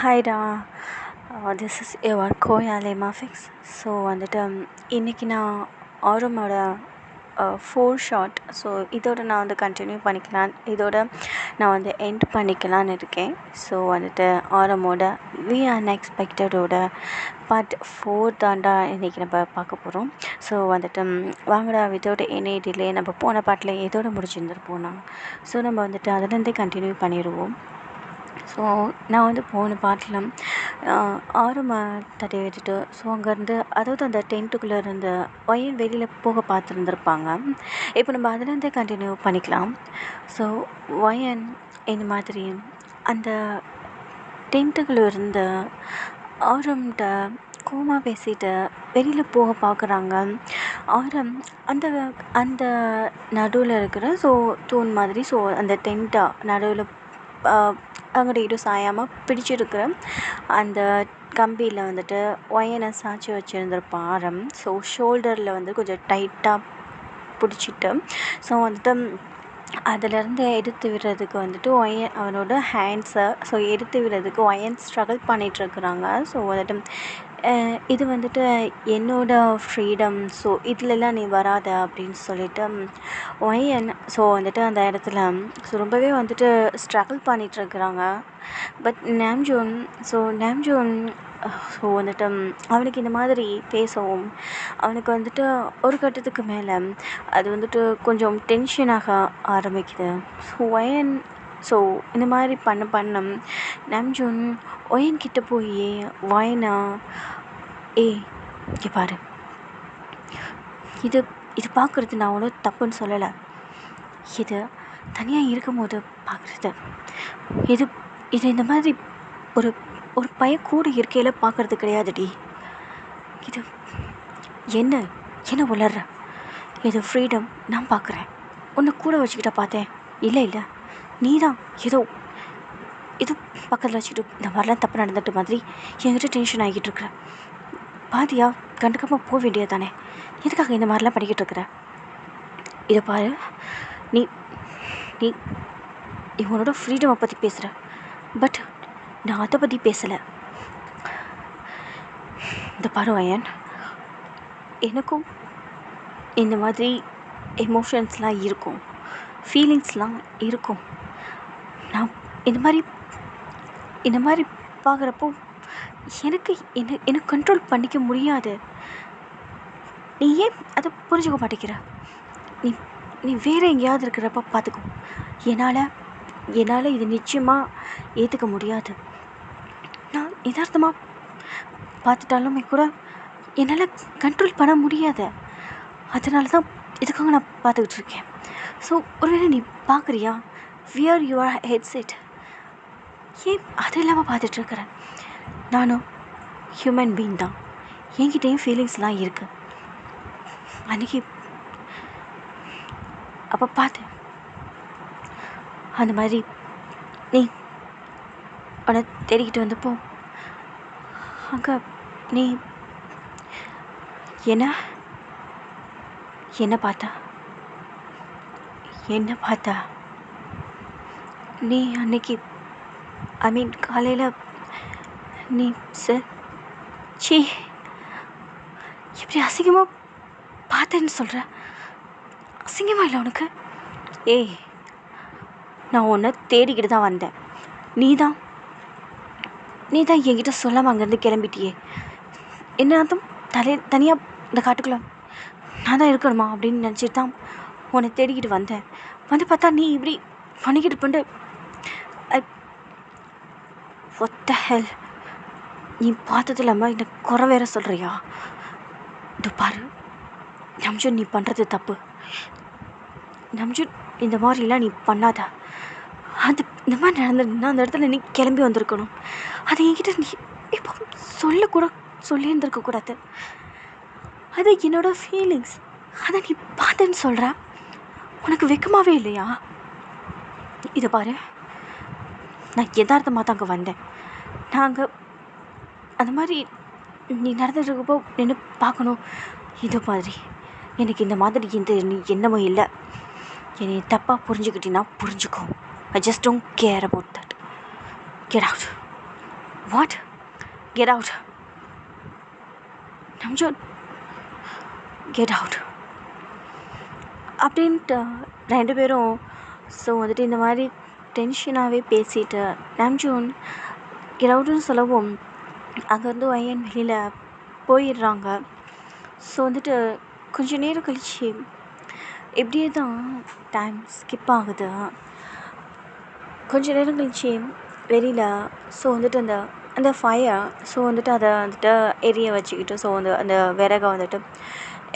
ஹாய்டா. This is your கோயாலே மாஃபிக்ஸ். So வந்துட்டு இன்றைக்கி நான் ஆரமோட 4 ஷாட். ஸோ இதோட நான் வந்து கண்டினியூ பண்ணிக்கலாம், இதோட நான் வந்து எண்ட் பண்ணிக்கலான்னு இருக்கேன். ஸோ வந்துட்டு ஆரமோட வி அன்எக்ஸ்பெக்டடோட பார்ட் 4 தாண்டா இன்றைக்கி நம்ம பார்க்க போகிறோம். ஸோ வந்துட்டு வாங்கடா வித்தவுட் எனி டிலே நம்ம போன பாட்டில் எதோட முடிச்சிருந்துருப்போம் நான். ஸோ நம்ம வந்துட்டு அதுலேருந்தே கண்டினியூ பண்ணிடுவோம். ஸோ நான் வந்து போன பாட்டில் ஆரம்ப தட்டி விட்டுட்டு, ஸோ அங்கேருந்து அதாவது அந்த டென்ட்டுக்குள்ளே இருந்து ஒயன் வெளியில் போக பார்த்துருந்துருப்பாங்க. இப்போ நம்ம அதுலேருந்தே கண்டினியூ பண்ணிக்கலாம். ஸோ ஒயன் இந்த மாதிரி அந்த டென்ட்டுக்குள்ளே இருந்து ஆரம்கிட்ட கோமா பேசிட்டு வெளியில் போக பார்க்குறாங்க. ஆரம் அந்த அந்த நடுவில் இருக்கிற ஸோ தூண் மாதிரி, ஸோ அந்த டென்ட்டை நடுவில் அங்கிட்ட இடம் சாயாமல் பிடிச்சிருக்கிற அந்த கம்பியில் வந்துட்டு ஒயனை சாய்ச்சி வச்சுருந்துருப்பான் ஆரம். ஸோ ஷோல்டரில் வந்து கொஞ்சம் டைட்டாக பிடிச்சிட்டு, ஸோ வந்துட்டு அதிலேருந்து எடுத்து விடுறதுக்கு வந்துட்டு அவனோட ஹேண்ட்ஸை ஸோ எடுத்து விடுறதுக்கு ஒயன் ஸ்ட்ரகிள் பண்ணிகிட்ருக்குறாங்க. ஸோ வந்துட்டு இது வந்துட்டு என்னோடய ஃப்ரீடம், ஸோ இதிலெல்லாம் நீ வராத அப்படின்னு சொல்லிட்டு ஒயன் ஸோ வந்துட்டு அந்த இடத்துல ஸோ ரொம்பவே வந்துட்டு ஸ்ட்ரகிள் பண்ணிகிட்ருக்குறாங்க. பட் நாம்ஜூன் ஸோ வந்துட்டு அவனுக்கு இந்த மாதிரி பேசவும் அவனுக்கு வந்துட்டு ஒரு கட்டத்துக்கு மேலே அது வந்துட்டு கொஞ்சம் டென்ஷனாக ஆரம்பிக்குது. ஸோ ஒயன் ஸோ இந்த மாதிரி பண்ண நாம்ஜூன் ஒயன்கிட்ட போய் ஒயனா இங்கே பாரு, இது பார்க்குறது நான் ஒன்றும் தப்புன்னு சொல்லலை. இது தனியாக இருக்கும்போது பார்க்குறது, இது இந்த மாதிரி ஒரு ஒரு பையன் கூட இருக்கையில் பார்க்குறது கிடையாதுடி. இது என்ன உளர்ற? இது ஃப்ரீடம் நான் பார்க்குறேன். உன்னை கூட வச்சுக்கிட்ட பார்த்தேன். இல்லை நீ தான் ஏதோ பக்கத்தில் வச்சுக்கிட்டு இந்த மாதிரிலாம் தப்பு நடந்துட்டு மாதிரி என்கிட்ட டென்ஷன் ஆகிக்கிட்டு இருக்கிற. பாதியா கண்டுக்காமல் போக வேண்டியது தானே, எதுக்காக இந்த மாதிரிலாம் பண்ணிக்கிட்டு இருக்கிற? இதை பாரு, நீ நீ இவனோட ஃப்ரீடமை பற்றி பேசுகிற, பட் நான் அதை பற்றி பேசலை. இந்த பாரு அயன், எனக்கும் இந்த மாதிரி எமோஷன்ஸ்லாம் இருக்கும், ஃபீலிங்ஸ்லாம் இருக்கும். நான் இந்த மாதிரி பார்க்குறப்போ எனக்கு கண்ட்ரோல் பண்ணிக்க முடியாது. நீ ஏன் அதை புரிஞ்சுக்க மாட்டேங்கிற? நீ வேறு எங்கேயாவது இருக்கிறப்ப பார்த்துக்கோ. என்னால் இது நிச்சயமாக ஏற்றுக்க முடியாது. நான் யதார்த்தமாக பார்த்துட்டாலுமே கூட என்னால் கண்ட்ரோல் பண்ண முடியாது. அதனால தான் இதுக்காக நான் பார்த்துக்கிட்டு இருக்கேன். ஸோ ஒருவேளை நீ பார்க்குறியா, வியர் யுவர் ஹெட்செட், ஏன் அது இல்லாமல் பார்த்துட்ருக்குறேன்? நானும் ஹியூமன் பீயிங் தான், என்கிட்டையும் ஃபீலிங்ஸ்லாம் இருக்குது. அன்றைக்கி அப்போ பார்த்தேன் அந்த மாதிரி நீ உன்னை தேடிக்கிட்டு வந்தப்போ அங்கே நீ என்ன பார்த்தா நீ அன்னைக்கு காலையில் நீ சீ இப்படி அசிங்கமாக பார்த்தேன்னு சொல்கிற. அசிங்கமாக இல்லை உனக்கு? நான் உன்னை தேடிக்கிட்டு தான் வந்தேன். நீ தான் என்கிட்ட சொல்லாமல் அங்கேருந்து கிளம்பிட்டியே. என்ன அர்த்தம்? தனியாக இந்த காட்டுக்குள்ளே நான் தான் இருக்கணுமா அப்படின்னு நினச்சிட்டு தான் உன்னை தேடிக்கிட்டு வந்தேன். வந்து பார்த்தா நீ இப்படி பண்ணிக்கிட்டு what the hell? நீ பார்த்தது இல்லாமல் இந்த குறை வேற சொல்கிறியா? இது பாரு நம்ஜூன், நீ பண்ணுறது தப்பு. நம்ஜூன், இந்த மாதிரிலாம் நீ பண்ணாத. இந்த மாதிரி நடந்துருந்தா அந்த இடத்துல நீ கிளம்பி வந்திருக்கணும். அதை என்கிட்ட நீ இப்போ சொல்லியிருந்துருக்கக்கூடாது. அது என்னோடய ஃபீலிங்ஸ், அதை நீ பார்த்தேன்னு சொல்கிற. உனக்கு வெக்கமாகவே இல்லையா? இதை பாரு, நான் யதார்த்தமாக தான் அங்கே வந்தேன். நான் அங்கே அந்த மாதிரி நீ நடந்துட்டுருக்கப்போ நின்று பார்க்கணும். இது மாதிரி எனக்கு இந்த மாதிரி நீ என்னமோ இல்லை. என்னை தப்பாக புரிஞ்சுக்கிட்டீங்கன்னா புரிஞ்சுக்கோ. I just don't care about that. Get out. What, get out Namjoon, get out அப்படின்ட்டு 2 பேரும் ஸோ வந்துட்டு இந்த மாதிரி டென்ஷனாகவே பேசிட்டு நம்ஜூன் கெட் அவுட்டுன்னு சொல்லவும் அங்கேருந்து ஒயன் வெளியில் போயிடுறாங்க. ஸோ வந்துட்டு கொஞ்சம் நேரம் கழிச்சு இப்படியே தான் டைம் ஸ்கிப் ஆகுது. கொஞ்சம் நேரம் கழிச்சு வெளியில் ஸோ வந்துட்டு அந்த ஃபயர் ஸோ வந்துட்டு அதை வந்துட்டு எரிய வச்சுக்கிட்டு ஸோ அந்த விறகை வந்துட்டு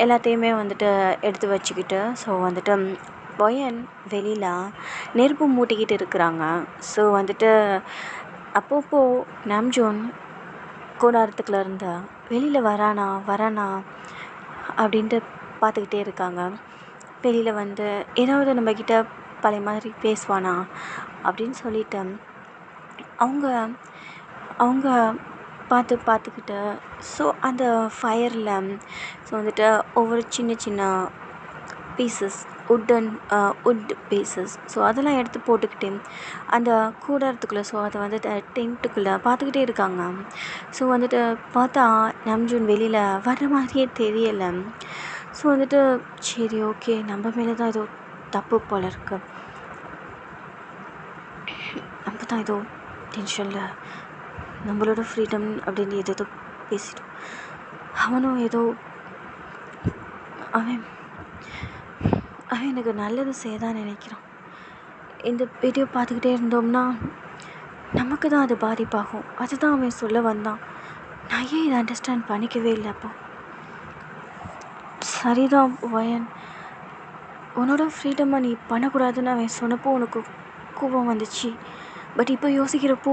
எல்லாத்தையுமே வந்துட்டு எடுத்து வச்சுக்கிட்டு ஸோ வந்துட்டு ஒயன் வெளியில் நெருப்பு மூட்டிக்கிட்டு இருக்கிறாங்க. ஸோ வந்துட்டு அப்பப்போ நம்ஜூன் கூடாரத்துக்குள்ள இருந்து வெளியில் வரானா அப்படின்ட்டு பார்த்துக்கிட்டே இருக்காங்க. வெளியில் வந்து ஏதாவது நம்மக்கிட்ட பழைய மாதிரி பேசுவானா அப்படின்னு சொல்லிட்டு அவங்க பார்த்துக்கிட்டு ஸோ அந்த ஃபயரில் ஸோ வந்துட்டு ஒவ்வொரு சின்ன சின்ன பீசஸ் உட் பீசஸ் ஸோ அதெல்லாம் எடுத்து போட்டுக்கிட்டு அந்த கூடாரத்துக்குள்ளே ஸோ அதை வந்து டென்ட்டுக்குள்ளே பார்த்துக்கிட்டே இருக்காங்க. ஸோ வந்துட்டு பார்த்தா நம்ஜூன் வெளியில் வர்ற மாதிரியே தெரியலை. ஸோ வந்துட்டு சரி ஓகே நம்ம மேலே தான் ஏதோ தப்பு போல் இருக்கு, நம்ம தான் ஏதோ டென்ஷனில் நம்மளோட ஃப்ரீடம் அப்படின்னு ஏதோ பேசிட்டோம். அவனும் ஏதோ அவன் எனக்கு நல்லது செய்யதான் நினைக்கிறான். இந்த வீடியோ பார்த்துக்கிட்டே இருந்தோம்னா நமக்கு தான் அது பாதிப்பாகும். அதுதான் அவன் சொல்ல வந்தான். நான் ஏன் இதை அண்டர்ஸ்டாண்ட் பண்ணிக்கவே இல்லை. அப்போ சரிதான் ஒயன், உன்னோட ஃப்ரீடமை நீ பண்ணக்கூடாதுன்னு அவன் சொன்னப்போ உனக்கு கோபம் வந்துச்சு. பட் இப்போ யோசிக்கிறப்போ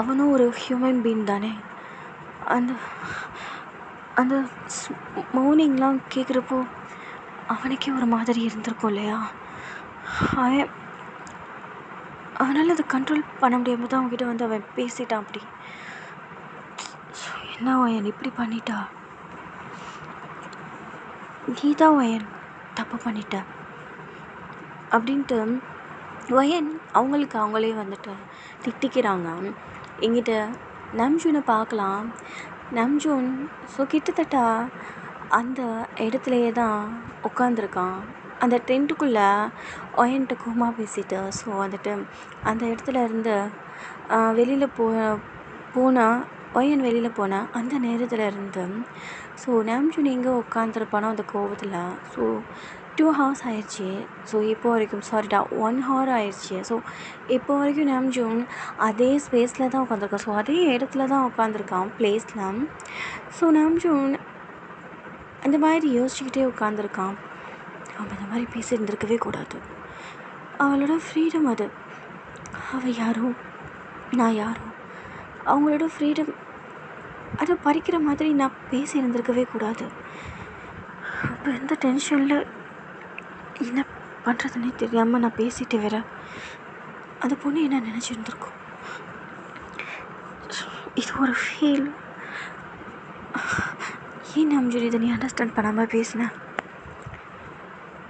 அவனும் ஒரு ஹியூமன் பீயிங் தானே. அந்த அந்த மௌனிங்லாம் கேட்குறப்போ அவனுக்கே ஒரு மாதிரி இருந்திருக்கும் இல்லையா. அவனால் அதை கண்ட்ரோல் பண்ண முடியாமல் தான் அவன்கிட்ட வந்து அவன் பேசிட்டான். அப்படி என்ன ஒயன் இப்படி பண்ணிட்டா, நீ தான் ஒயன் தப்பு பண்ணிட்ட அப்படின்ட்டு ஒயன் அவங்களே வந்துட்டு திட்டிக்கிறாங்க. எங்கிட்ட நம்ஜூனை பார்க்கலாம். நம்ஜூன் ஸோ கிட்டத்தட்ட அந்த இடத்துலையே தான் உட்காந்துருக்கான். அந்த டென்ட்டுக்குள்ளே ஒயன்ட்ட கோமா பேசிட்டு ஸோ வந்துட்டு அந்த இடத்துல இருந்து வெளியில் போனால் ஒயன் வெளியில் போனால் அந்த நேரத்தில் இருந்து ஸோ நம்ஜூன் எங்கே உட்காந்துருப்பானோ அந்த கோவத்தில் ஸோ 2 hours ஆயிடுச்சு. ஸோ இப்போ வரைக்கும் 1 hour ஆயிடுச்சு. ஸோ இப்போ வரைக்கும் நம்ஜூன் அதே ஸ்பேஸில் தான் உட்காந்துருக்கான். ஸோ அதே இடத்துல தான் உட்காந்துருக்கான் பிளேஸில். ஸோ நம்ஜூன் அந்த மாதிரி யோசிச்சுக்கிட்டே உட்காந்துருக்கான். அவன் இந்த மாதிரி பேசியிருந்திருக்கவே கூடாது. அவளோட ஃப்ரீடம் அது. அவள் யாரோ நான் யாரோ, அவங்களோட ஃப்ரீடம் அதை பறிக்கிற மாதிரி நான் பேசி இருந்திருக்கவே கூடாது. அப்போ எந்த டென்ஷனில் என்ன பண்ணுறதுன்னே தெரியாமல் நான் பேசிட்டு வேற அந்த பொண்ணு என்ன நினச்சிருந்துருக்கோம். இது ஒரு ஃபீல். ஏன் நம்ஜூன் இதை நீ அண்டர்ஸ்டாண்ட் பண்ணாமல் பேசினேன்?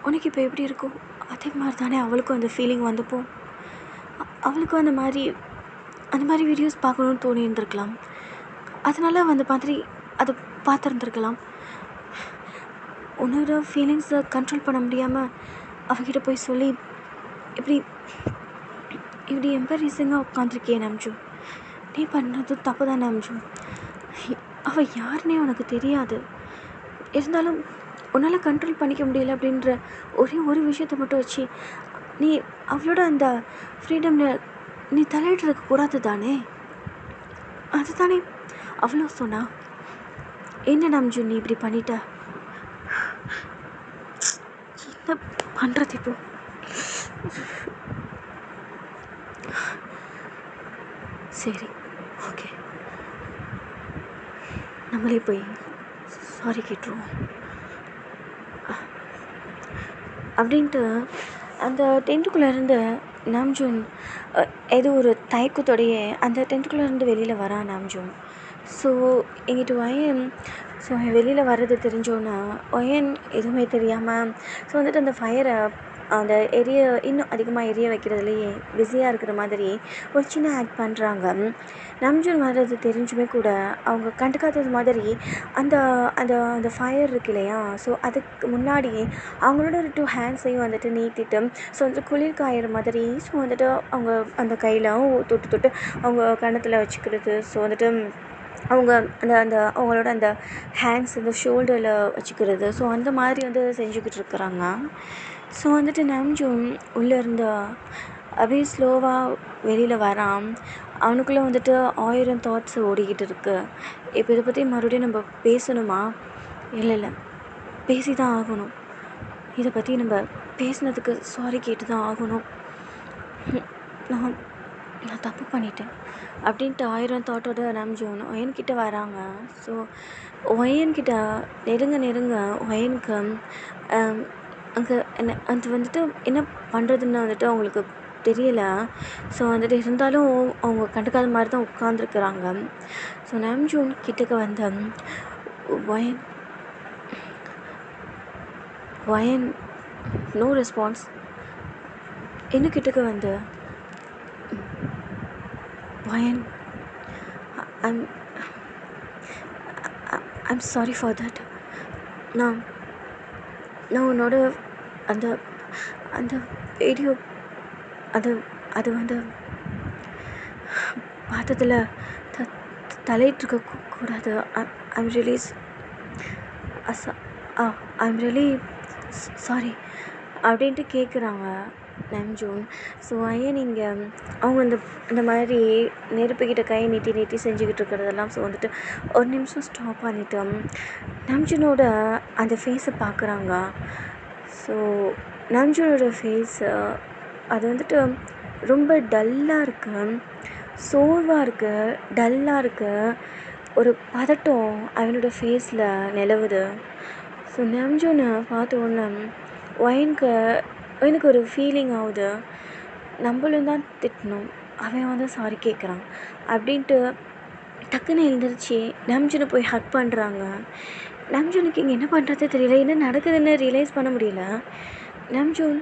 உனக்கு இப்போ எப்படி இருக்கும் அதே மாதிரி தானே அவளுக்கும் அந்த ஃபீலிங் வந்தப்போ அவளுக்கும் அந்த மாதிரி வீடியோஸ் பார்க்கணுன்னு தோணி இருந்திருக்கலாம். அதனால் அந்த மாதிரி அதை பார்த்துருந்துருக்கலாம். உன்னோட ஃபீலிங்ஸை கண்ட்ரோல் பண்ண முடியாமல் அவகிட்ட போய் சொல்லி இப்படி எம்பரேசிங்காக உட்காந்துருக்கே நம்ஜூன். நீ பண்ணது தப்பு தான் நம்ஜூன். அவள் யாருன்னே உனக்கு தெரியாது. இருந்தாலும் உன்னால் கண்ட்ரோல் பண்ணிக்க முடியல அப்படின்ற ஒரு விஷயத்தை மட்டும் வச்சு நீ அவளோட அந்த ஃப்ரீடமில் நீ தலையிடுறதுக்கு கூடாது தானே. அதுதானே அவ்வளோ சொன்னா. என்ன நம்ஜூன் நீ இப்படி பண்ணிட்ட? என்ன பண்ணுறது இப்போ? சரி ஓகே, நம்மளே போய் சாரி கேட்டுருவோம் அப்படின்ட்டு அந்த டென்ட்டுக்குள்ளே இருந்து நம்ஜூன் ஏதோ ஒரு தயக்கத்தோடையே அந்த டென்ட்டுக்குள்ளே இருந்து வெளியில் வரான் நம்ஜூன். ஸோ எங்கிட்ட ஒயன் வெளியில் வர்றது தெரிஞ்சோன்னா ஒயன் எதுவுமே தெரியாமல் ஸோ வந்துட்டு அந்த ஃபயரை அந்த இன்னும் அதிகமாக எரிய வைக்கிறதுலையே பிஸியாக இருக்கிற மாதிரி ஒரு சின்ன ஆக்ட் பண்ணுறாங்க. நம்ஜூன் வர்றது தெரிஞ்சுமே கூட அவங்க கண்டுக்காதது மாதிரி அந்த அந்த அந்த ஃபயர் இருக்கு இல்லையா, ஸோ அதுக்கு முன்னாடி அவங்களோட ஒரு 2 ஹேண்ட்ஸையும் வந்துட்டு நீட்டிட்டு ஸோ வந்துட்டு குளிர் காயிற மாதிரி ஸோ வந்துட்டு அவங்க அந்த கையில் தொட்டு தொட்டு அவங்க கன்னத்தில் வச்சுக்கிறது. ஸோ வந்துட்டு அவங்க அந்த அந்த அவங்களோட அந்த ஹேண்ட்ஸ் அந்த ஷோல்டரில் வச்சுக்கிறது. ஸோ அந்த மாதிரி வந்து செஞ்சுக்கிட்டு இருக்கிறாங்க. ஸோ வந்துட்டு நம்ஜூன் உள்ளேருந்து அப்படியே ஸ்லோவாக வெளியில் வரான். அவனுக்குள்ளே வந்துட்டு 1000 தாட்ஸ் ஓடிக்கிட்டு இருக்கு. இப்போ இதை பற்றி மறுபடியும் நம்ம பேசணுமா? இல்லை, பேசி தான் ஆகணும். இதை பற்றி நம்ம பேசினதுக்கு சாரி கேட்டு தான் ஆகணும். நான் நான் தப்பு பண்ணிட்டேன் அப்படின்ட்டு 1000 தாட்டோட நம்ஜூன் ஒயன்கிட்ட வராங்க. ஸோ ஒயன்கிட்ட நெருங்க ஒயனுக்கு அங்கே அது வந்துட்டு என்ன பண்ணுறதுன்னு வந்துட்டு அவங்களுக்கு தெரியலை. ஸோ வந்துட்டு இருந்தாலும் அவங்க கண்டுக்காத மாதிரி தான் உட்காந்துருக்குறாங்க. ஸோ நம்ஜூன் கிட்டக்க வந்த ஒயன் நோ ரெஸ்பான்ஸ். இன்னும் கிட்டக்க வந்து wine I'm sorry for that. நான் உன்னோட அந்த அந்த வீடியோ அது வந்து பார்த்ததில் தலையிட்டிருக்க கூடாது. ஐம் ரியலி சாரி அப்படின்ட்டு கேட்குறாங்க நம்ஜூன். ஸோ ஐயன் இங்கே அவங்க அந்த மாதிரி நெருப்புக்கிட்ட கையை நீட்டி செஞ்சுக்கிட்டு இருக்கிறதெல்லாம் ஸோ வந்துட்டு ஒரு நிமிஷம் ஸ்டாப் பண்ணிவிட்டு நம்ஜூனோட அந்த ஃபேஸை பார்க்குறாங்க. ஸோ நம்ஜூனோட ஃபேஸு அது வந்துட்டு ரொம்ப டல்லாக இருக்குது, சோர்வாக இருக்குது, டல்லாக இருக்குது. ஒரு பதட்டம் அவனோட ஃபேஸில் நிலவுது. ஸோ நம்ஜூனை பார்த்த உடனே ஒயனுக்கு ஒரு ஃபீலிங் ஆகுது. நம்மளும் தான் திட்டணும், அவன் வந்து சாரி கேட்குறான் அப்படின்ட்டு டக்குன்னு எழுந்திரிச்சு நம்ஜூனை போய் ஹக் பண்ணுறாங்க. நம்ஜூனுக்கு இங்கே என்ன பண்ணுறதே தெரியல, என்ன நடக்குதுன்னு ரியலைஸ் பண்ண முடியல. நம்ஜூன்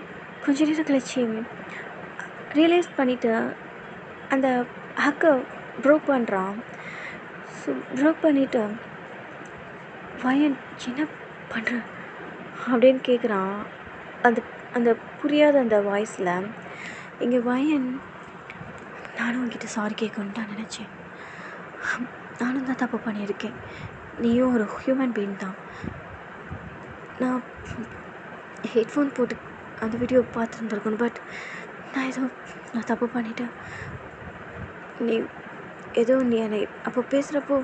கொஞ்ச நேரம் கழிச்சு ரியலைஸ் பண்ணிவிட்டு அந்த ஹக்கை ப்ரோக் பண்ணுறான். ஸோ ப்ரோக் பண்ணிவிட்டு வயன் என்ன பண்ணுற அப்படின்னு கேட்குறான். அந்த புரியாத அந்த வாய்ஸில் இங்கே வயன், நானும் உங்ககிட்ட சாரி கேட்கணுன்னு தான் நினச்சேன். நானும் தான் தப்பு பண்ணியிருக்கேன். நீயும் ஒரு ஹியூமன் பீயிங் தான். நான் ஹெட்ஃபோன் போட்டு அந்த வீடியோ பார்த்துருந்துருக்கணும். பட் நான் தப்பு பண்ணிட்டேன். நீ என்னை அப்போ பேசுகிறப்போ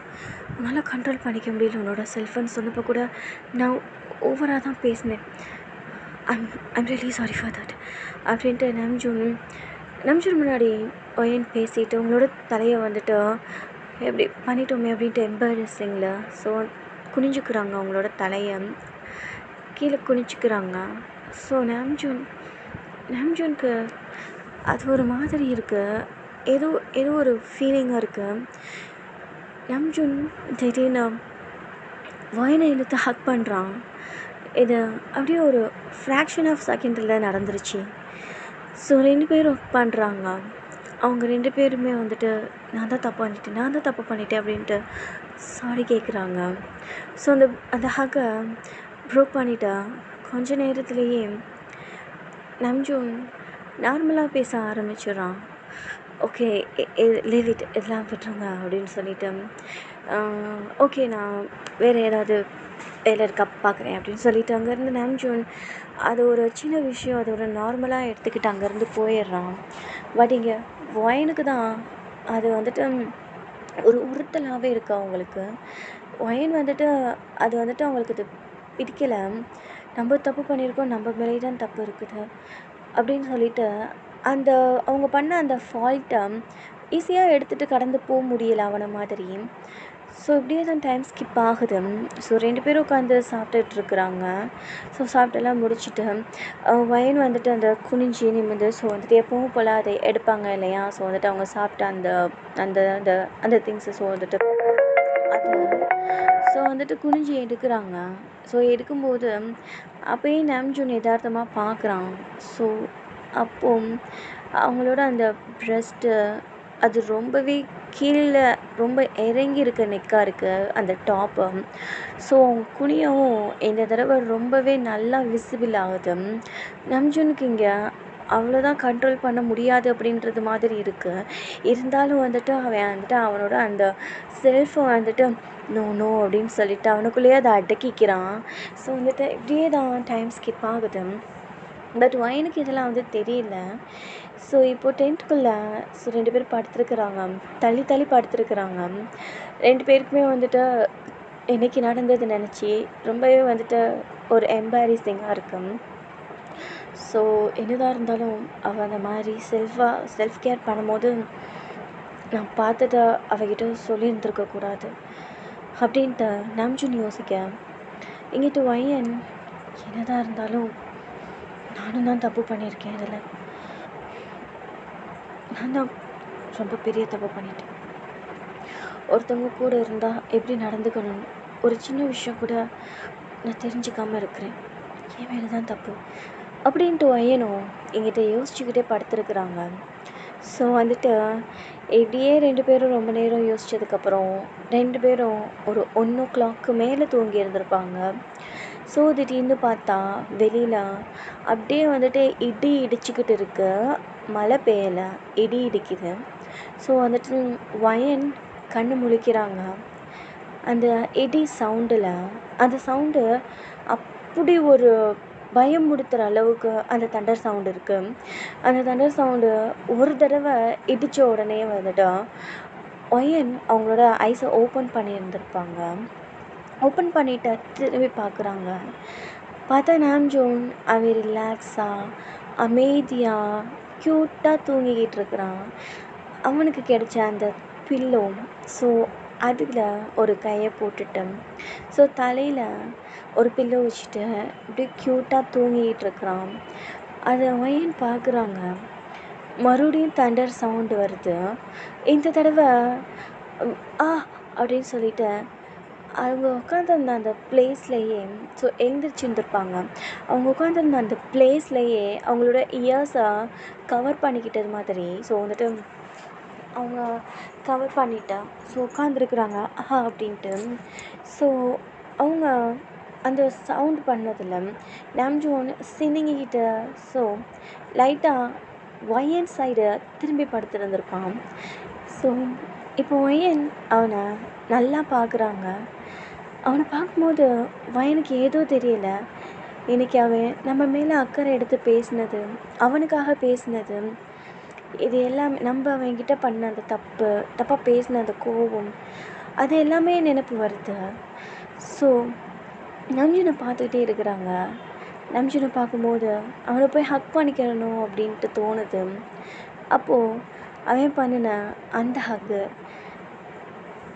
உன்னால் கண்ட்ரோல் பண்ணிக்க முடியல உன்னோட செல்ஃபோன் சொன்னப்போ கூட நான் ஓவராக தான் பேசினேன். I'm really sorry for that அப்படின்ட்டு நம்ஜூன் முன்னாடி ஒயன் பேசிட்டு உங்களோட தலையை வந்துட்டு எப்படி பண்ணிட்டோமே அப்படின்ட்டு எம்பாரசிங்கில் ஸோ குனிஞ்சுக்கிறாங்க. அவங்களோட தலையை கீழே குனிஞ்சுக்கிறாங்க. ஸோ நம்ஜூனுக்கு அது ஒரு மாதிரி இருக்குது, ஏதோ ஒரு ஃபீலிங்காக இருக்குது. நம்ஜூன் திடீர்னு வயனை இழுத்து ஹக் பண்ணுறான். இது அப்படியே ஒரு ஃப்ராக்ஷன் ஆஃப் செகண்டில் நடந்துருச்சு. ஸோ 2 பேரும் ஹக் பண்ணுறாங்க. அவங்க 2 பேருமே வந்துட்டு நான் தான் தப்பு பண்ணிட்டேன் அப்படின்ட்டு சாரி கேட்குறாங்க. ஸோ அந்த ஹக்கை ப்ரோக் பண்ணிட்டா கொஞ்ச நேரத்துலேயே நம்ஜூன் நார்மலாக பேச ஆரம்பிச்சிடுறான். ஓகே, லீவ் இட், இதெல்லாம் விட்டுருங்க அப்படின்னு சொல்லிட்டு ஓகே நான் வேறு ஏதாவது வேலை இருக்கா பார்க்குறேன் அப்படின்னு சொல்லிட்டு அங்கேருந்து நம்ஜூன் அது ஒரு சின்ன விஷயம், அது ஒரு நார்மலாக எடுத்துக்கிட்டு அங்கேருந்து போயிடுறான். பட் இங்கே ஒயனுக்கு தான் அது வந்துட்டு ஒரு உறுத்தலாகவே இருக்குது அவங்களுக்கு. ஒயன் வந்துட்டு அது வந்துட்டு அவங்களுக்கு அது பிடிக்கலை. நம்ம தப்பு பண்ணியிருக்கோம், நம்ம மேலே தான் தப்பு இருக்குது அப்படின்னு சொல்லிட்டு அவங்க பண்ண அந்த ஃபால்ட்டை ஈஸியாக எடுத்துகிட்டு கடந்து போக முடியலை அவனை மாதிரி. ஸோ இப்படியே தான் டைம் ஸ்கிப் ஆகுது. ஸோ 2 பேரும் உட்காந்து சாப்பிட்டுட்ருக்குறாங்க. ஸோ சாப்பிட்டெல்லாம் முடிச்சுட்டு வயன் வந்துட்டு அந்த குனிஞ்சி நிமிந்து ஸோ வந்துட்டு எப்பவும் போல் அதை எடுப்பாங்க இல்லையா, ஸோ வந்துட்டு அவங்க சாப்பிட்ட அந்த அந்த அந்த அந்த திங்ஸு ஸோ வந்துட்டு அது ஸோ ஸோ வந்துட்டு குனிஞ்சு எடுக்கிறாங்க. ஸோ எடுக்கும்போது அப்பயே நாம்ஜூன் எதார்த்தமாக பார்க்குறான். ஸோ அப்போ அவங்களோட அந்த ப்ரெஸ்ட்டு அது ரொம்பவே கீழே ரொம்ப இறங்கி இருக்க நெக்காக இருக்குது அந்த டாப்பு. ஸோ குனியவும் இந்த தடவை ரொம்பவே நல்லா விசிபிள் ஆகுது. நாம்ஜூனுக்கு இங்கே அவ்வளோதான் கண்ட்ரோல் பண்ண முடியாது அப்படின்றது மாதிரி இருக்குது. இருந்தாலும் வந்துட்டு அவன் வந்துட்டு அவனோட அந்த செல்ஃபை வந்துட்டு நோ நோ அப்படின்னு சொல்லிட்டு அவனுக்குள்ளேயே அதை அடக்கிக்கிறான். ஸோ வந்துட்டு இப்படியே தான் டைம் ஸ்கிப் ஆகுது. பட் வயனுக்கு இதெல்லாம் வந்து தெரியல. ஸோ இப்போது டென்ட்டுக்குள்ளே ஸோ 2 பேர் படுத்துருக்குறாங்க. தள்ளி தள்ளி படுத்துருக்குறாங்க. 2 பேருக்குமே வந்துட்டு இன்றைக்கி நடந்தது நினச்சி ரொம்பவே வந்துட்டு ஒரு எம்பாரிசிங்காக இருக்கும். ஸோ என்னதான் இருந்தாலும் அவள் அந்த மாதிரி செல்ஃப் கேர் பண்ணும்போது நான் பார்த்ததை அவகிட்ட சொல்லியிருந்துருக்கக்கூடாது அப்படின்ட்டு நாம்ஜூன் யோசிக்க, இங்கிட்டு வயன் என்னதான் இருந்தாலும் நானும் தான் தப்பு பண்ணியிருக்கேன். இதில் நான் தான் ரொம்ப பெரிய தப்பு பண்ணிட்டேன். ஒருத்தவங்க கூட இருந்தால் எப்படி நடந்துக்கணும் ஒரு சின்ன விஷயம் கூட நான் தெரிஞ்சுக்காமல் இருக்கிறேன். என் மேலே தான் தப்பு அப்படின்ட்டு வயனும் என்கிட்ட யோசிச்சுக்கிட்டே படுத்துருக்குறாங்க. ஸோ வந்துட்டு இப்படியே 2 பேரும் ரொம்ப நேரம் யோசித்ததுக்கப்புறம் 2 பேரும் ஒரு 1 மேலே தூங்கி இருந்திருப்பாங்க. ஸோ திடீர்னு பார்த்தா வெளியில் அப்படியே வந்துட்டு இடி இடிச்சுக்கிட்டு இருக்கு. மழை பெய்யலை, இடி இடிக்குது. ஸோ வந்துட்டு வயன் கண்ணு முழிக்கிறாங்க. அந்த இடி சவுண்டில் அந்த சவுண்டு அப்படி ஒரு பயமுறுத்துகிற அளவுக்கு அந்த தண்டர் சவுண்டு இருக்குது. அந்த தண்டர் சவுண்டு ஒரு தடவை இடித்த உடனே வந்துட்டு வயன் அவங்களோட ஐஸை ஓப்பன் பண்ணியிருந்திருப்பாங்க. ஓப்பன் பண்ணிவிட்டு திரும்பி பார்க்குறாங்க. பார்த்தா நாம்ஜூன் அவன் ரிலாக்ஸாக அமைதியாக க்யூட்டாக தூங்கிக்கிட்டு இருக்கிறான். அவனுக்கு கிடைச்ச அந்த பில்லோ, ஸோ அதில் ஒரு கையை போட்டுட்டு ஸோ தலையில் ஒரு பில்லோ வச்சுட்டு அப்படியே க்யூட்டாக தூங்கிக்கிட்டு இருக்கிறான். அதை வயன் பார்க்குறாங்க. மறுபடியும் தண்டர் சவுண்டு வருது. இந்த தடவை ஆ அப்படின்னு சொல்லிட்டு அவங்க உட்காந்துருந்த அந்த பிளேஸ்லையே ஸோ எழுந்திரிச்சிருந்துருப்பாங்க. அவங்க உட்காந்துருந்த அந்த பிளேஸ்லையே அவங்களோட இயர்ஸை கவர் பண்ணிக்கிட்டது மாதிரி ஸோ வந்துட்டு அவங்க கவர் பண்ணிட்டா ஸோ உட்காந்துருக்குறாங்க அப்படின்ட்டு. ஸோ அவங்க அந்த சவுண்ட் பண்ணதில் நாம்ஜூன் சினிங்கிக்கிட்ட ஸோ லைட்டாக ஒயன் சைடு திரும்பி படுத்துருந்துருப்பான். ஸோ இப்போ ஒயன் அவனை நல்லா பார்க்குறாங்க. அவனை பார்க்கும்போது வயனுக்கு ஏதோ தெரியல. இன்றைக்கி அவன் நம்ம மேலே அக்கறை எடுத்து பேசினது, அவனுக்காக பேசினது, இது எல்லாமே நம்ம அவன்கிட்ட பண்ண அந்த தப்பாக பேசின அந்த கோபம், அது எல்லாமே நினைப்பு வருது. ஸோ நாம்ஜூனை பார்த்துக்கிட்டே இருக்கிறாங்க. நாம்ஜூனை பார்க்கும்போது அவனை போய் ஹக் பண்ணிக்கிறணும் அப்படின்ட்டு தோணுது. அப்போது அவன் பண்ணின அந்த ஹக்கு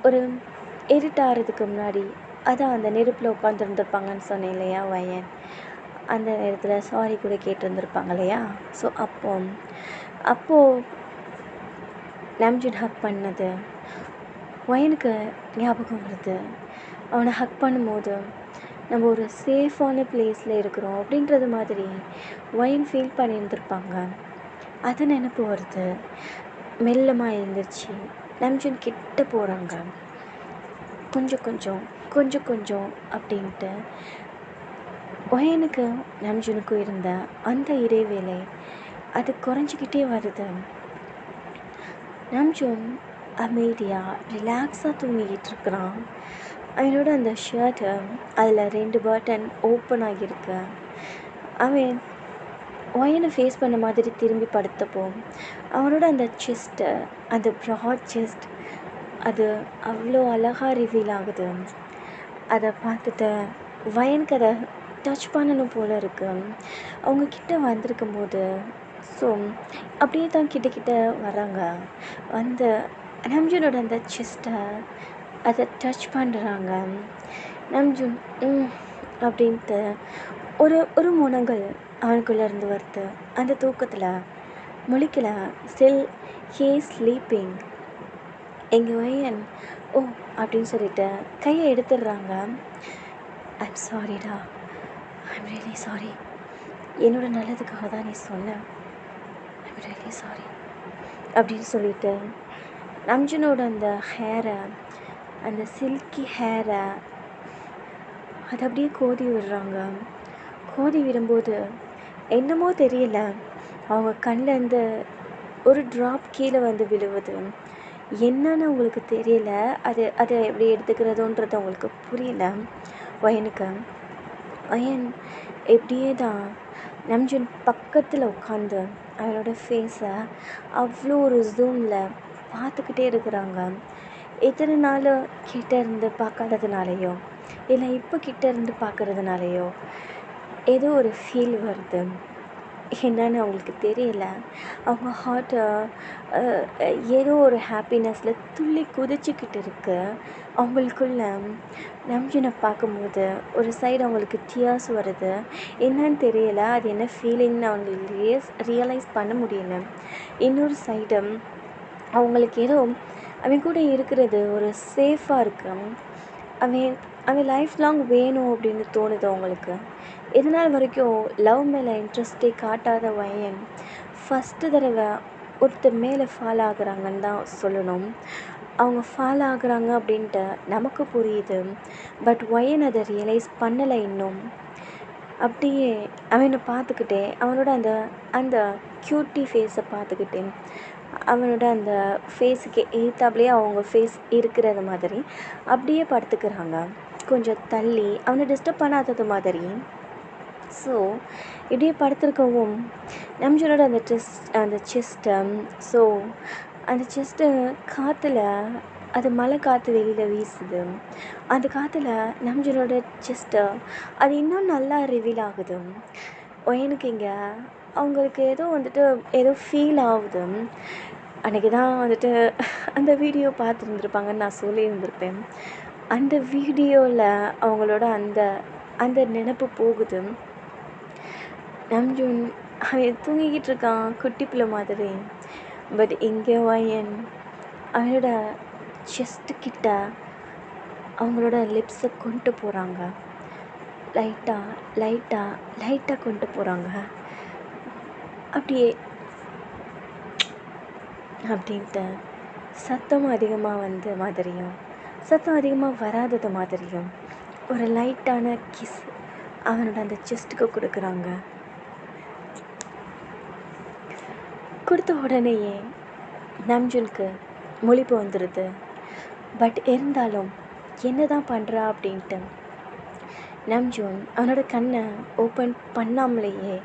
ஒரு இருட்டாகிறதுக்கு முன்னாடி அதான் அந்த நெருப்பில் உட்காந்துருந்துருப்பாங்கன்னு சொன்னேன் இல்லையா வயன், அந்த நேரத்தில் சாரி கூட கேட்டிருந்துருப்பாங்க இல்லையா. ஸோ அப்போது நாம்ஜூன் ஹக் பண்ணது வயனுக்கு ஞாபகம் வருது. அவனை ஹக் பண்ணும்போது நம்ம ஒரு சேஃபான பிளேஸில் இருக்கிறோம் அப்படின்றது மாதிரி வயன் ஃபீல் பண்ணியிருந்துருப்பாங்க. அது நினைப்பு வருது. மெல்லமாக எழுந்திரிச்சு நாம்ஜூன் கிட்ட போகிறாங்க. கொஞ்சம் கொஞ்சம் அப்படின்ட்டு வயனுக்கு நாம்ஜூனுக்கும் இருந்த அந்த இடைவேளை அது குறைஞ்சிக்கிட்டே வருது. நாம்ஜூன் அமைதியாக ரிலாக்ஸாக தூங்கிக்கிட்டு இருக்கிறான். அவனோட அந்த ஷர்ட்டு அதில் 2 பட்டன் ஓப்பன் ஆகியிருக்கு. அவன் ஒயனை ஃபேஸ் பண்ண மாதிரி திரும்பி படுத்தப்போ அவனோட அந்த செஸ்ட்டு, அந்த ப்ராட் செஸ்ட் அது அவ்வளோ அழகாக ரிவீல் ஆகுது. அதை பார்த்துட்டு வயனுக்கு அதை டச் பண்ணணும் போல் இருக்குது. அவங்க கிட்ட வந்திருக்கும்போது ஸோ அப்படியே தான் கிட்ட வராங்க. வந்து நாம்ஜூனோட அந்த செஸ்ட்டை அதை டச் பண்ணுறாங்க. நாம்ஜூன் அப்படின்ட்டு ஒரு முனங்கள் அவனுக்குள்ளே இருந்து வருது. அந்த தூக்கத்தில் முழிக்கல. Still he sleeping. எங்கள் வயன் ஓ அப்படின்னு சொல்லிட்டு கையை எடுத்துடுறாங்க. ஐம் சாரிடா, ஐம் ரியலி சாரி, என்னோட நல்லதுக்காக தான் நீ சொன்ன, ஐம் ரியலி சாரி அப்படின்னு சொல்லிட்டு நம்ஜனோட அந்த ஹேரை, அந்த சில்கி ஹேரை அதை அப்படியே கோதி விடுறாங்க. கோதி விடும்போது என்னமோ தெரியல, அவங்க கண்ணிலேருந்து ஒரு ட்ராப் கீழே வந்து விழுவுது. என்னன்னு அவங்களுக்கு தெரியல, அதை எப்படி எடுத்துக்கிறதுன்றது அவங்களுக்கு புரியல வயனுக்கு. வயன் எப்படியே தான் நம்ஜன் பக்கத்தில் உட்காந்து அவனோட ஃபேஸை அவ்வளோ ஒரு ஜூமில் பார்த்துக்கிட்டே இருக்கிறாங்க. எத்தனை நாள் கிட்ட இருந்து பார்க்காததுனாலையோ இல்லை இப்போ கிட்ட இருந்து பார்க்குறதுனாலையோ ஏதோ ஒரு ஃபீல் வருது. என்னன்னு அவங்களுக்கு தெரியல. அவங்க ஹார்ட்டை ஏதோ ஒரு ஹாப்பினஸில் துள்ளி குதிச்சுக்கிட்டு இருக்கு. அவங்களுக்குள்ள நம்ஜனை பார்க்கும்போது ஒரு சைடு அவங்களுக்கு டியர்ஸ் வருது. என்னன்னு தெரியல, அது என்ன ஃபீலிங்னு அவங்களுக்கு ரியலைஸ் பண்ண முடியல. இன்னொரு சைடு அவங்களுக்கு ஏதோ அவன் கூட இருக்கிறது ஒரு சேஃபாக இருக்கு. அவன் லைஃப் லாங் வேணும் அப்படின்னு தோணுது அவங்களுக்கு. இதனால் வரைக்கும் லவ் மேலே இன்ட்ரெஸ்டே காட்டாத வயன் ஃபஸ்ட்டு தடவை ஒருத்தர் மேலே ஃபாலோ ஆகுறாங்கன்னு தான் சொல்லணும். அவங்க ஃபாலோ ஆகுறாங்க அப்படின்ட்டு நமக்கு புரியுது, பட் வயன் அதை ரியலைஸ் பண்ணலை இன்னும். அப்படியே அவனை பார்த்துக்கிட்டே அவனோட அந்த அந்த க்யூட்டி ஃபேஸை பார்த்துக்கிட்டே அவனோட அந்த ஃபேஸுக்கு ஏற்றாப்லேயே அவங்க ஃபேஸ் இருக்கிறது மாதிரி அப்படியே படுத்துக்கிறாங்க, கொஞ்சம் தள்ளி அவனை டிஸ்டர்ப் பண்ணாதது மாதிரி. ஸோ இப்படியே படுத்திருக்கவும் நம்ஜனோட அந்த செஸ்ட்டை, ஸோ அந்த செஸ்ட்டு காற்றுல, அது மழை காற்று வெளியில் வீசுது. அந்த காற்றுல நம்ஜனோட செஸ்ட்டை அது இன்னும் நல்லா ரிவீல் ஆகுது. எனக்கு இங்கே அவங்களுக்கு ஏதோ ஃபீல் ஆகுது. அன்றைக்கி தான் அந்த வீடியோ பார்த்துருந்துருப்பாங்கன்னு நான் சொல்லியிருந்திருப்பேன். அந்த வீடியோவில் அவங்களோட அந்த நினப்பு போகுது. நம்ஜூன் அவன் தூங்கிக்கிட்டு இருக்கான் குட்டி பிள்ளை மாதிரி. பட் இங்கே வயன் அவனோட செஸ்ட்டுக்கிட்ட அவங்களோட லிப்ஸை கொண்டு போகிறாங்க. லைட்டாக கொண்டு போகிறாங்க. அப்படின்ட்டு சத்தம் அதிகமாக வந்த மாதிரியும் சத்தம் அதிகமாக வராதது மாதிரியும் ஒரு லைட்டான கிஸ் அவனோட அந்த செஸ்ட்டுக்கு கொடுக்குறாங்க. கொடுத்த உடனேயே நம்ஜுனுக்கு முழிப்பு வந்துடுது. பட் இருந்தாலும் என்ன தான் பண்ணுறா அப்படின்ட்டு நம்ஜூன் அவனோட கண்ணை ஓப்பன் பண்ணாமலேயே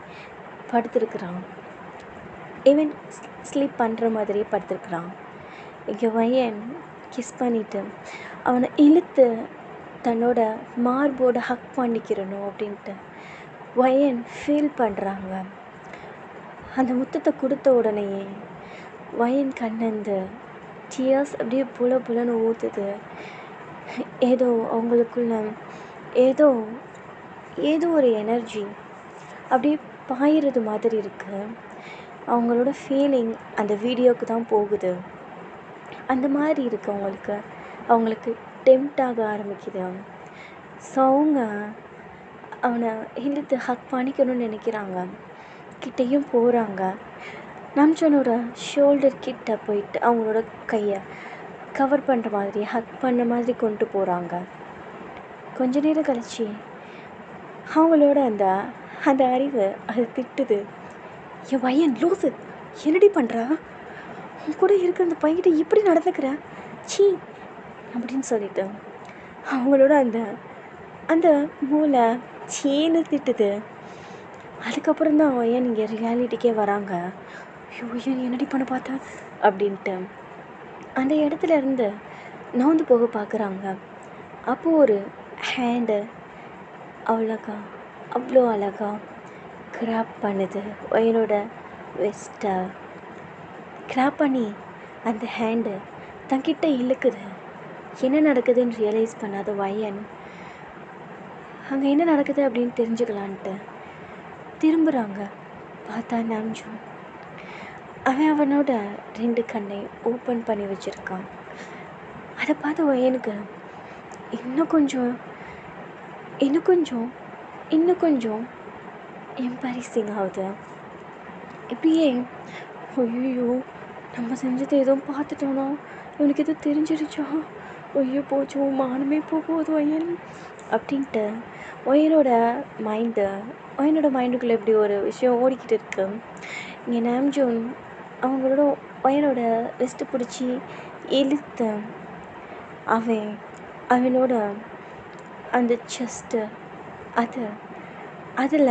படுத்துருக்குறான். ஈவன் ஸ்லீப் பண்ணுற மாதிரியே படுத்துருக்குறான். இங்கே வயன் கிஸ் பண்ணிவிட்டு அவனை இழுத்து தன்னோட மார்போட ஹக் பண்ணிக்கிறணும் அப்படின்ட்டு வயன் ஃபீல் பண்ணுறாங்க. அந்த முத்தத்தை கொடுத்த உடனேயே வயன் கண்ணந்து டியர்ஸ் அப்படியே புலன்னு ஊற்றுது. ஏதோ அவங்களுக்குள்ள ஏதோ ஒரு எனர்ஜி அப்படியே பாயிறது மாதிரி இருக்குது. அவங்களோட ஃபீலிங் அந்த வீடியோவுக்கு தான் போகுது. அந்த மாதிரி இருக்குது அவங்களுக்கு டெம்ப்ட் ஆக ஆரம்பிக்குது. ஸோ அவங்க அவனை இழுத்து ஹக் பண்ணிக்கணும்னு நினைக்கிறாங்க. கிட்டேயும் போகிறாங்க. நம்ஜனோட ஷோல்டர் கிட்ட போயிட்டு அவங்களோட கையை கவர் பண்ணுற மாதிரி ஹக் பண்ண மாதிரி கொண்டு போகிறாங்க. கொஞ்ச நேரம் கழிச்சு அவங்களோட அந்த அறிவு அது திட்டுது. என் பையன் லூசு, என்னடி பண்ணுறா, உன் கூட இருக்கிற அந்த பையன்கிட்ட இப்படி நடந்துக்கிற, சீ அப்படின்னு சொல்லிட்டு அவங்களோட அந்த மூளை சீன்னு திட்டுது. அதுக்கப்புறம் தான் ஏன் நீங்கள் ரியாலிட்டிக்கே வராங்க. ஐயோ ஏன் என்னடி பண்ண பார்த்தேன் அப்படின்ட்டு அந்த இடத்துல இருந்து நவுந்து போக பார்க்குறாங்க. அப்போது ஒரு ஹேண்டு அவ்வளோ அழகா கிராப் பண்ணுது. என்னோட வெஸ்ட்டை கிராப் பண்ணி அந்த ஹேண்டு தங்கிட்ட இழுக்குது. என்ன நடக்குதுன்னு ரியலைஸ் பண்ணாத வயன் அங்கே என்ன நடக்குது அப்படின்னு தெரிஞ்சுக்கலான்ட்டு திரும்புகிறாங்க. பார்த்தா நம்ஜூன் அவனோட 2 கண்ணை ஓப்பன் பண்ணி வச்சுருக்கான். அதை பார்த்து எனக்கு இன்னும் கொஞ்சம் இன்னும் கொஞ்சம் இன்னும் கொஞ்சம் எம்பாரிசிங் ஆகுது. இப்படியே ஐயோ நம்ம செஞ்சது எதுவும் பார்த்துட்டோன்னா, இவனுக்கு எதுவும் தெரிஞ்சிருச்சா, ஐயோ போச்சு மானமே போகுது ஒயன் அப்படின்ட்டு ஒயனோட மைண்டுக்குள்ளே இப்படி ஒரு விஷயம் ஓடிக்கிட்டு இருக்கு. இங்கே நாம்ஜூன் அவங்களோட ஒயனோட லிஸ்ட்டு பிடிச்சி இழுத்து அவனோட அந்த செஸ்ட்டு அதில்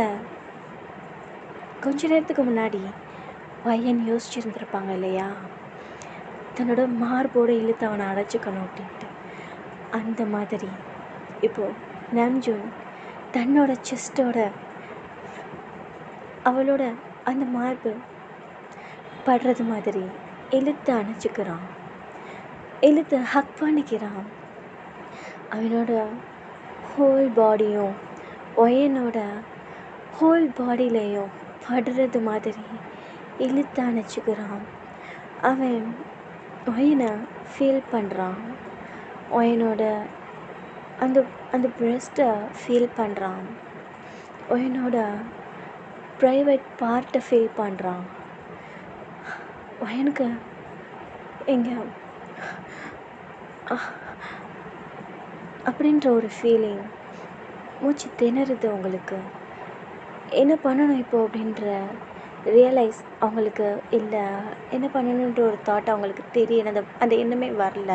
கொஞ்ச நேரத்துக்கு முன்னாடி ஒயன் யோசிச்சுருந்துருப்பாங்க இல்லையா, தன்னோட மார்போடு இழுத்து அவனை அடைச்சிக்கணும் அப்படின்ட்டு. அந்த மாதிரி இப்போது நாம்ஜூன் தன்னோட செஸ்டோட அவளோட அந்த மார்பு படுறது மாதிரி இழுத்து அணைச்சிக்கிறான், இழுத்து ஹக் பண்ணிக்கிறான். அவனோட ஹோல் பாடியும் ஒயனோட ஹோல் பாடியிலையும் படுறது மாதிரி இழுத்து அணைச்சிக்கிறான். அவன் ஒயனை ஃபீல் பண்ணுறான், ஒயனோட அந்த அந்த பிரெஸ்ட்டை ஃபீல் பண்ணுறான், ஒயனோட ப்ரைவேட் பார்ட்டை ஃபீல் பண்ணுறான். ஒயனுக்கு எங்கே அப்படின்ற ஒரு ஃபீலிங், மூச்சு திணறுது. அவங்களுக்கு என்ன பண்ணணும் இப்போ அப்படின்ற ரியலைஸ் அவங்களுக்கு இல்லை, என்ன பண்ணணுன்ற ஒரு தாட் அவங்களுக்கு தெரியல, அந்த எண்ணமே வரல,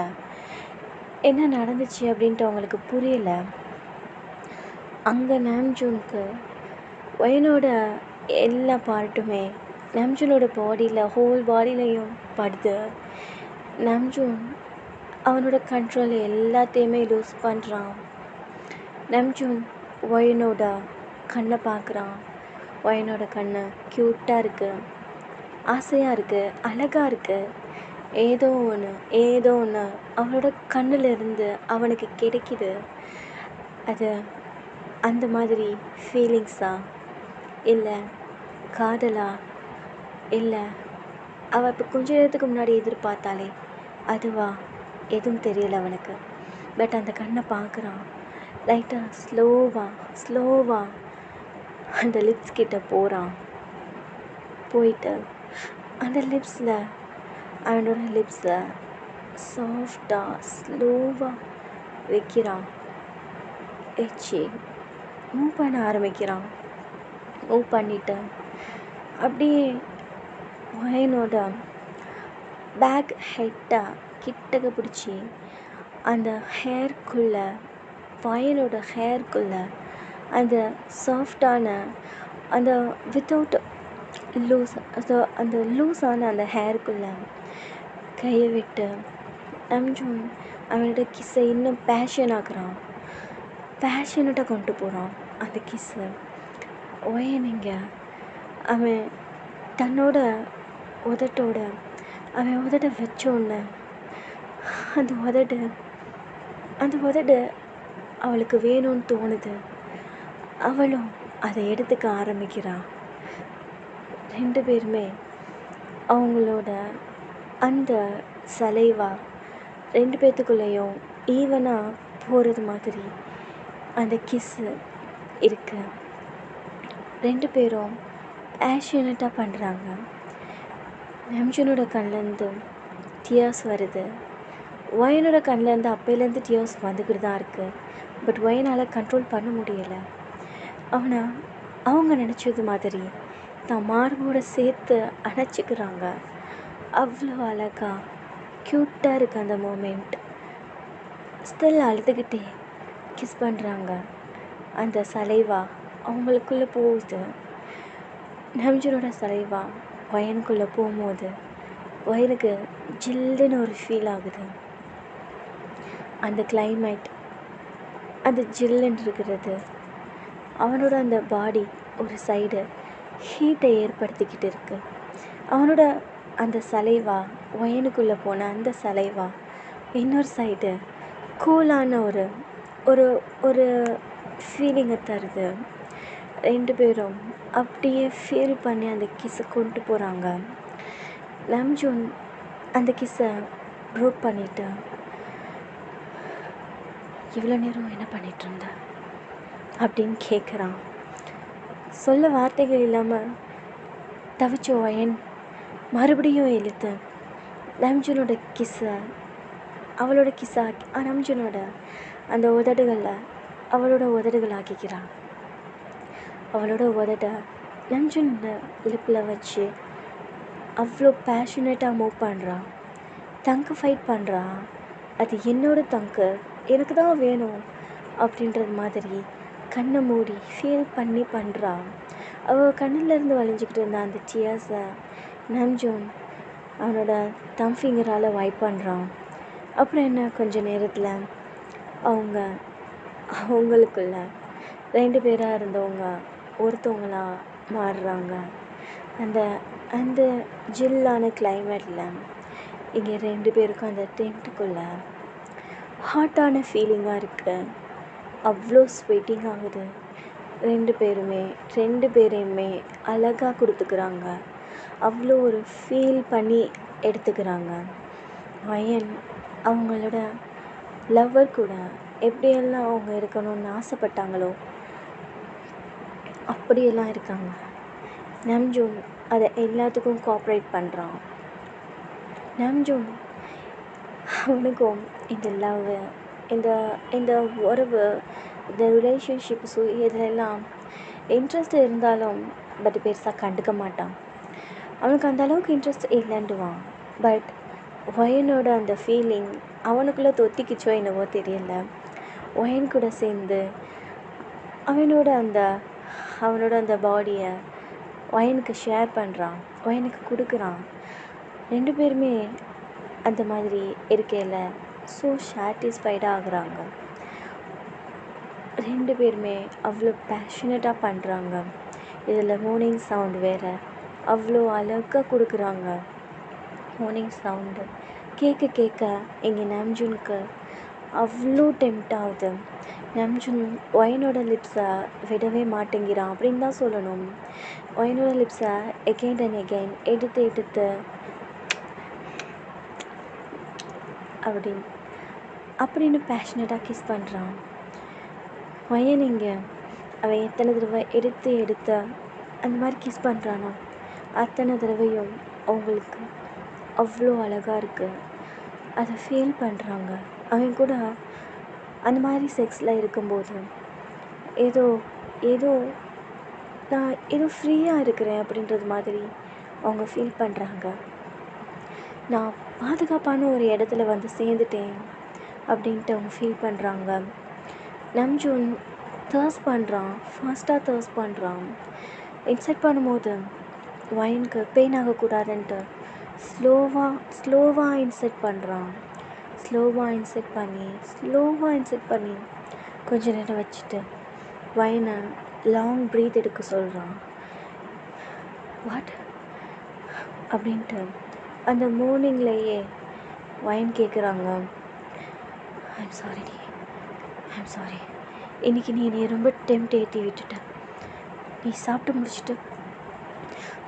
என்ன நடந்துச்சு அப்படின்ட்டு அவங்களுக்கு புரியலை. அங்கே நாம்ஜூனுக்கு ஒயனோட எல்லா பார்ட்டுமே நாம்ஜூனோட பாடியில் ஹோல் பாடியிலையும் படுது. நாம்ஜூன் அவனோட கண்ட்ரோல் எல்லாத்தையுமே லூஸ் பண்ணுறான். நாம்ஜூன் ஒயனோட கண்ணை பார்க்குறான். ஒயனோட கண்ணு க்யூட்டாக இருக்குது, ஆசையாக இருக்குது, அழகாக இருக்குது. ஏதோ ஒன்று அவனோட கண்ணிலிருந்து அவனுக்கு கிடைக்கிது. அது அந்த மாதிரி ஃபீலிங்ஸா, இல்லை காதலா, இல்லை அவள் இப்போ கொஞ்ச நேரத்துக்கு முன்னாடி எதிர்பார்த்தாலே அதுவா, எதுவும் தெரியலை அவனுக்கு. பட் அந்த கண்ணை பார்க்குறான். லைட்டாக ஸ்லோவாக அந்த லிப்ஸ் கிட்ட போகிறான். போயிட்டு அந்த லிப்ஸில் அவனோட லிப்ஸை சாஃப்டாக ஸ்லோவாக வைக்கிறான். வச்சு மூவ் பண்ண ஆரம்பிக்கிறான். மூவ் பண்ணிவிட்டு அப்படியே ஒயனோட பேக் ஹெட்டை கிட்டக்க பிடிச்சி அந்த ஒயனோட ஹேர்க்குள்ளே அந்த சாஃப்டான அந்த வித்தவுட் லூஸ் அந்த லூஸான அந்த ஹேர்க்குள்ளே கையை விட்டு நாம்ஜூன் அவனோட கிஸ்ஸை இன்னும் பேஷனட்டாக கொண்டு போகிறான். அந்த கிஸ்ஸை ஒயனிங்க அவன் தன்னோட அவன் உதட்ட வச்சோன்னு அந்த உதடு அவளுக்கு வேணும்னு தோணுது. அவளும் அதை எடுத்துக்க ஆரம்பிக்கிறாள். 2 பேருமே அவங்களோட அந்த சலைவா 2 பேத்துக்குள்ளேயும் ஈவனாக போகிறது மாதிரி அந்த கிஸ்ஸு இருக்கு. 2 பேரும் பேஷனட்டாக பண்ணுறாங்க. நாம்ஜூனோட கண்ணிலேருந்து டியர்ஸ் வருது. ஒயனோட கண்ணிலேருந்து அப்பையிலேருந்து டியர்ஸ் வந்துக்கிட்டு தான் இருக்குது. பட் ஒயனால் கண்ட்ரோல் பண்ண முடியலை. அவங்க நினச்சது மாதிரி தான் மார்போட சேர்த்து அணைச்சிக்கிறாங்க. அவ்வளோ அழகா க்யூட்டாக இருக்குது அந்த மூமெண்ட். ஸ்டில் அழுதுகிட்டே கிஸ் பண்ணுறாங்க. அந்த சலைவா அவங்களுக்குள்ளே போகுது. நாம்ஜூனோட சலைவா ஒயனுக்குள்ளே போகும்போது ஒயனுக்கு ஜில்லுன்னு ஒரு ஃபீல் ஆகுது. அந்த கிளைமேட், அந்த ஜில்லுன்னு இருக்கிறது, அவனோட அந்த பாடி ஒரு சைடு ஹீட்டை ஏற்படுத்திக்கிட்டு இருக்கு. அவனோட அந்த சலைவா ஒயனுக்குள்ளே போன அந்த சலைவா இன்னொரு சைடு கூலான ஒரு ஒரு ஃபீலிங்கை தருது. 2 பேரும் அப்படியே ஃபீல் பண்ணி அந்த கிஸ்ஸை கொண்டு போகிறாங்க. நாம்ஜூன் அந்த கிஸ்ஸை ப்ரூக் பண்ணிவிட்டு இவ்வளோ நேரம் என்ன பண்ணிகிட்டு இருந்த அப்படின்னு கேட்குறான். சொல்ல வார்த்தைகள் இல்லாமல் தவிச்ச வயன் மறுபடியும் இழுத்து நம்ஜுனோட கிஸ்ஸை அவளோட கிஸ்ஸா நம்ஜுனோட அந்த உதடுகளில் அவளோட உதடுகள் ஆக்கிக்கிறான். அவளோட உதட நம்ஜுனோட லிப்பில் வச்சு அவ்வளோ பேஷனேட்டாக மூவ் பண்ணுறான். தங்கு ஃபைட் பண்ணுறா. அது என்னோட தங்கு, எனக்கு தான் வேணும் அப்படின்றது மாதிரி கண்ணை மூடி ஃபீல் பண்ணி பண்ணுறா. அவள் கண்ணிலேருந்து வலிஞ்சிக்கிட்டு இருந்த அந்த டியர்ஸை நம்ஜூன் அவனோட தம் ஃபிங்கரால் வைப் பண்ணுறான். அப்புறம் என்ன, கொஞ்ச நேரத்தில் அவங்களுக்குள்ள 2 பேராக இருந்தவங்க ஒருத்தவங்களா மாறுறாங்க. அந்த அந்த ஜில்லான கிளைமேட்டில் இங்கே 2 பேருக்கும் அந்த டென்ட்டுக்குள்ளே ஹாட்டான ஃபீலிங்காக இருக்குது. அவ்வளோ ஸ்வெட்டிங் ஆகுது. 2 பேரையுமே அழகாக கொடுத்துக்கிறாங்க. அவ்வளோ ஒரு ஃபீல் பண்ணி எடுத்துக்கிறாங்க. வயன் அவங்களோட லவ்வர் கூட எப்படியெல்லாம் அவங்க இருக்கணும்னு ஆசைப்பட்டாங்களோ அப்படியெல்லாம் இருக்காங்க. நம்ஜூன் அதை எல்லாத்துக்கும் கோஆப்ரேட் பண்ணுறான். நம்ஜூன் அவனுக்கும் இந்த லவ், இந்த இந்த உறவு, இந்த ரிலேஷன்ஷிப்ஸு இதிலெல்லாம் இன்ட்ரெஸ்ட் இருந்தாலும் பட் பெருசாக கண்டுக்க மாட்டான். அவனுக்கு அந்த அளவுக்கு இன்ட்ரெஸ்ட் இல்லைன்டுவான். பட் ஒயனோட அந்த ஃபீலிங் அவனுக்குள்ளே தொத்திக்கிச்சோ என்னவோ தெரியல. ஒயன் கூட சேர்ந்து அவனோட அந்த பாடியை ஒயனுக்கு ஷேர் பண்ணுறான், ஒயனுக்கு கொடுக்குறான். 2 பேருமே அந்த மாதிரி இருக்கையில் ஸோ சாட்டிஸ்ஃபைடாக ஆகுறாங்க. 2 பேருமே அவ்வளோ பேஷனேட்டாக பண்ணுறாங்க. இதில் மார்னிங் சவுண்ட் வேறு அவ்வளோ அழகாக கொடுக்குறாங்க. மார்னிங் சவுண்டு கேட்க இங்கே நம்ஜூனுக்கு அவ்வளோ டெம்ட் ஆகுது. நம்ஜூன் ஒயனோட லிப்ஸை விடவே மாட்டேங்கிறான் அப்படின்னு தான் சொல்லணும். ஒயனோட லிப்ஸை எகெயின் அண்ட் எகெயின் எடுத்து அப்படின்னு பேஷனேட்டாக கிஸ் பண்ணுறான். வயன் இங்கே அவன் எத்தனை தடவை எடுத்து அந்த மாதிரி கிஸ் பண்ணுறானோ அத்தனை தடவையும் அவங்களுக்கு அவ்வளோ அழகாக இருக்குது. அதை ஃபீல் பண்ணுறாங்க. அவன் கூட அந்த மாதிரி செக்ஸில் இருக்கும்போது ஏதோ நான் ஏதோ ஃப்ரீயாக இருக்கிறேன் அப்படின்றது மாதிரி அவங்க ஃபீல் பண்ணுறாங்க. நான் பாதுகாப்பான ஒரு இடத்துல வந்து சேர்ந்துட்டேன் அப்படின்ட்டு அவங்க ஃபீல் பண்ணுறாங்க. நம்ஜூன் ஃபாஸ்ட்டாக தர்ஸ் பண்ணுறான். இன்செக்ட் பண்ணும்போது வயனுக்கு பெயின் ஆகக்கூடாதுன்ட்டு ஸ்லோவாக இன்செக்ட் பண்ணுறான். ஸ்லோவாக இன்செக்ட் பண்ணி கொஞ்ச நேரம் வச்சுட்டு வயனை லாங் ப்ரீத் எடுக்க சொல்கிறான். வாட் அப்படின்ட்டு அந்த மார்னிங்லேயே வயன் கேட்குறாங்க, ஐம் சாரி, இன்றைக்கி நீ என்னை ரொம்ப டெம்ட் ஏற்றி விட்டுட்ட. நீ சாப்பிட்டு முடிச்சுட்டு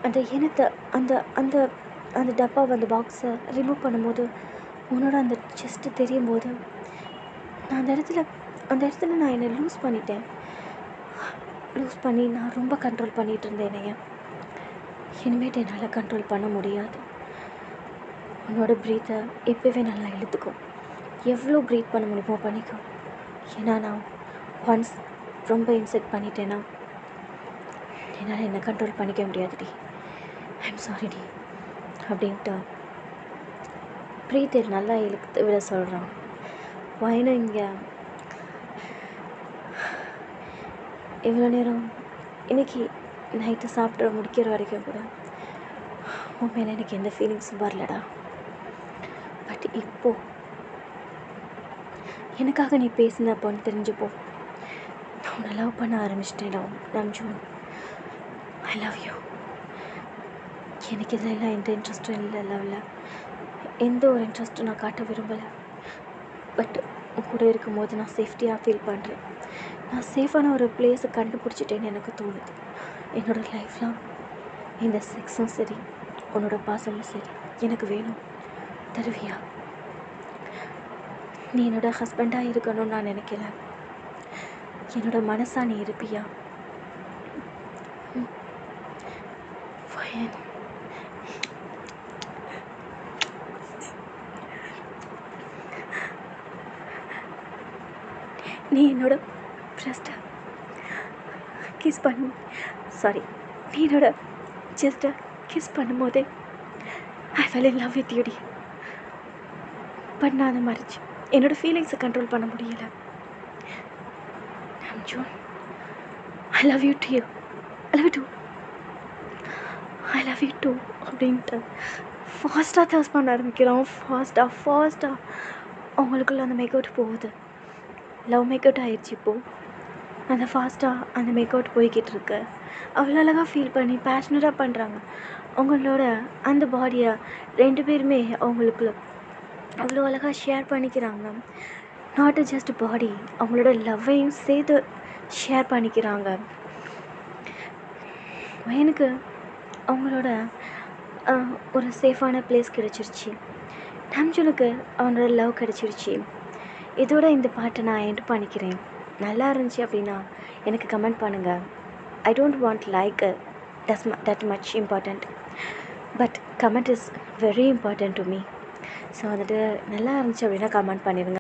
அந்த இனத்தை அந்த டப்பா அந்த பாக்ஸை ரிமூவ் பண்ணும்போது உன்னோட அந்த செஸ்ட்டு தெரியும் போது நான் அந்த இடத்துல நான் என்னை லூஸ் பண்ணி நான் ரொம்ப கண்ட்ரோல் பண்ணிகிட்டு இருந்தேன். என்னைய இனிமேட்டு என்னால் கண்ட்ரோல் பண்ண முடியாது. உன்னோட ப்ரீத்தை எப்போவே நல்லா இழுத்துக்கும். எவ்வளோ ப்ரீத் பண்ண முடியுமோ பண்ணிக்கோ. ஏன்னா நான் ஒன்ஸ் ரொம்ப இன்செக்ட் பண்ணிட்டேன்னா என்னால் என்னை கண்ட்ரோல் பண்ணிக்க முடியாதுடி. ஐம் சாரிடி அப்படின்ட்டு ப்ரீத்தை நல்லா இழுத்து விட சொல்கிறான். வயனும் இங்கே இவ்வளோ நேரம் இன்றைக்கி நைட்டு சாப்பிட்டு முடிக்கிற வரைக்கும் கூட உன் மேலே எனக்கு எந்த ஃபீலிங்ஸும் வரலடா. பட் இப்போது எனக்காக நீ பேசினப்போன்னு தெரிஞ்சப்போ நான் உன்னை லவ் பண்ண ஆரம்பிச்சிட்டேன்டா நம்ஜூன். ஐ லவ் யூ. எனக்கு இதெல்லாம் எந்த இன்ட்ரெஸ்ட்டும் இல்லை. லவ்வில் எந்த ஒரு இன்ட்ரெஸ்ட்டும் நான் காட்ட விரும்பலை. பட் உன் கூட இருக்கும்போது நான் சேஃப்டியாக ஃபீல் பண்ணுறேன். நான் சேஃபான ஒரு பிளேஸை கண்டுபிடிச்சிட்டேன்னு எனக்கு தோணுது. என்னோடய லைஃப்லாம் இந்த செக்ஸும் சரி உன்னோட பாசமும் சரி எனக்கு வேணும். தருவியா? நீ என்னோட ஹஸ்பண்டாக இருக்கணும்னு நான் நினைக்கல. என்னோட மனசா நீ இருப்பியா? ஃபயன். நீ என்னோட பிரஸ்ட்டை கிஸ் சாரி, நீ என்னோட ஜஸ்ட்டை கிஸ் பண்ணும்போதே I fell in love with யூடி. பட் நான் அதை மறைச்சு என்னோடய ஃபீலிங்ஸை கண்ட்ரோல் பண்ண முடியலை. June, I love you to you, I love you too, I love you too அப்படின்ட்டு ஃபாஸ்ட்டாக தர்ஸ் பண்ண ஆரம்பிக்கிறோம். ஃபாஸ்ட்டாக அவங்களுக்குள்ள அந்த மேக் அவுட் போகுது. லவ் மேக் அவுட் ஆயிடுச்சு. இப்போது அந்த ஃபாஸ்ட்டாக அந்த மேக் அவுட் போய்கிட்டு இருக்கு. அவ்வளோ அழகாக ஃபீல் பண்ணி பேஷனட்டாக பண்ணுறாங்க. அவங்களோட அந்த பாடியை 2 பேருமே அவங்களுக்குள்ள அவ்வளோ அழகாக ஷேர் பண்ணிக்கிறாங்க. நாட் ஜஸ்ட் பாடி, அவங்களோட லவ்வையும் சேர்த்து ஷேர் பண்ணிக்கிறாங்க. எனக்கு அவங்களோட ஒரு சேஃபான பிளேஸ் கிடச்சிருச்சு. நம்ஜுனுக்கு அவனோட லவ் கிடச்சிருச்சு. இதோட இந்த பாட்டை நான் எண்ட் பண்ணிக்கிறேன். நல்லா இருந்துச்சு அப்படின்னா எனக்கு கமெண்ட் பண்ணுங்கள். I don't want like that much important, but comment is very important to me. So வந்துட்டு நல்லா இருந்துச்சு அப்படின்னா கமெண்ட் பண்ணிடுங்க.